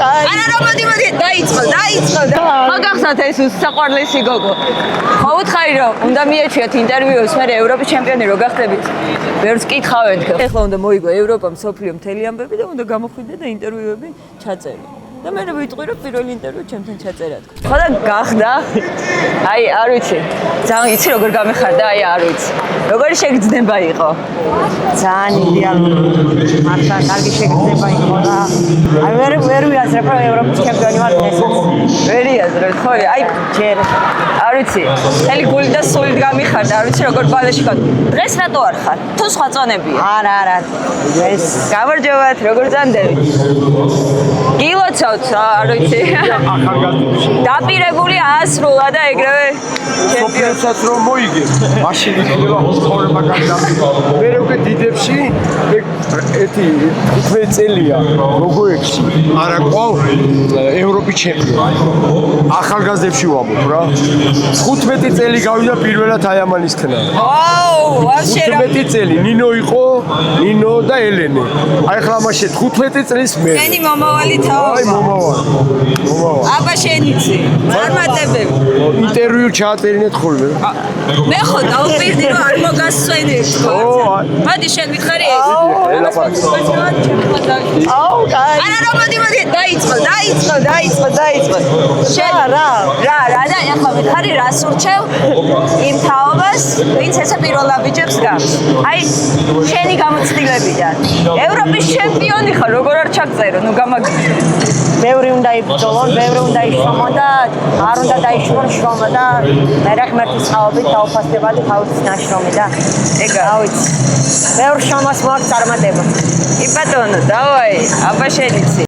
არა რა მოდი დაიწყო მაგახსნათ ეს საყვარლესი გოგო ხო უთხარი რომ უნდა მიეჩვიოთ ინტერვიუს მე ევროპის ჩემპიონი რო გახდებით ვერც კითხავენ ეხლა უნდა მოიგო ევროპა მსოფლიო მთელი ამბები და უნდა გამოხვიდე და ინტერვიუები ჩაწერო და მე ვიტყვი რომ პირველი ინტერვიუ ჩემთან ჩაწერა თქო ხო და გახდა აი არ ვიცი ძალიან იცი როგორ გამეხარდა აი არ ვიცი როგორი შეგრძნება იყო ძალიან იდეალური მართლა კარგი შეგრძნება იყო და აი ვერ ვიაზრებ რომ ევროპის ჩემპიონი ვარ ეს ვერ იაზრებ ხო აი ჯერ არ ვიცი მთელი გული და სულით გამიხარდა არ ვიცი როგორ ბალეში ხარ დღეს რატო არ ხარ თუ სხვა წონებია არა ეს გამარჯობათ როგორ ძანდებით გილოცავთ არ ვიცი დაპირებული ასრულა და ეგრევე ჩემპიონსაც რომ მოიგე მაშინ იქნება ცხოვრება გაგდაფიქრა მე როგორ დიდებში ეთი 15 წელია როგორ არა ყავ ევროპის ჩემპიონი ახალგაზრდებში ვამბობ რა 15 წელი გავიდა პირველად აი ამანის ქნა ვაუ ვაფშე 15 წელი ნინო იყო ნინო და ელენე აი ხლა მაშინ 15 წლის მე შენი მომავალი თაობა აი მომავალ აბა შენიცი წარმატებები ინტერვიუ ჩააწერინეთ ხოლმე მე ხო დაუპირდი რომ არ მოგასვენებ თქო მოდი შენ ვიხარი აუ კაი არა რა მოდი დაიწყო შენ რა და ახლა ვიხარი რას ურჩევ იმ თაობას ვინც ესე პირველ აბიჯებს გავს აი შენი გამოცდილებიდან ევროპის ჩემპიონი ხარ როგორ არ ჩაგწერო ნუ გამაგიჟე ბევრი უნდა იბრძოლონ, ბევრი უნდა იშრომონ და არ უნდა დაიშრომონ შრომა და მერე ღმერთის წყალობით დაუფასდებადი თავის ნაშრომი და ეგ რა ვიცი ბევრ შრომას მოაქვს წარმატება. კი ბატონო, დავაი, აბა შენიცი.